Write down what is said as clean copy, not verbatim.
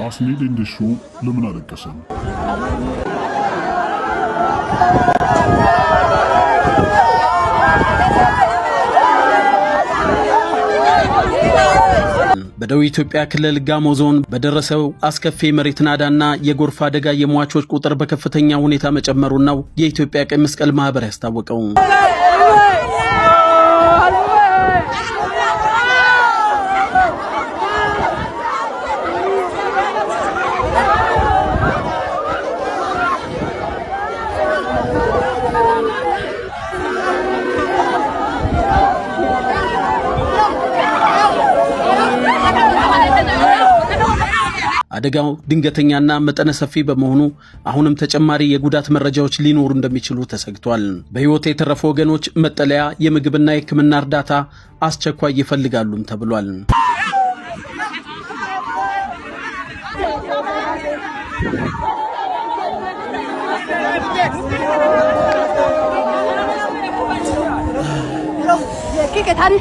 አስኒል እንደሹ ለምን አለቀሰም? በደቡብ ኢትዮጵያ ክልል ጋሞ ዞን በደረሰው አስከፊ መሬት ናዳና የጎርፍ አደጋ የሟቾች ቁጥር በከፍተኛ ሁኔታ መጨመሩን ነው የኢትዮጵያ ቀይ መስቀል ማህበር ያስታወቀው። አደጋው ድንገተኛና መጠነ ሰፊ በመሆኑ አሁንም ተጨማሪ የጉዳት መረጃዎች ሊኖሩ እንደሚችሉ ተሰግቷል። በህይወት የተረፉ ወገኖች መጠለያ፣ የምግብና የሕክምና እርዳታ አስቸኳይ ይፈልጋሉም ተብሏል። ¿Qué tal?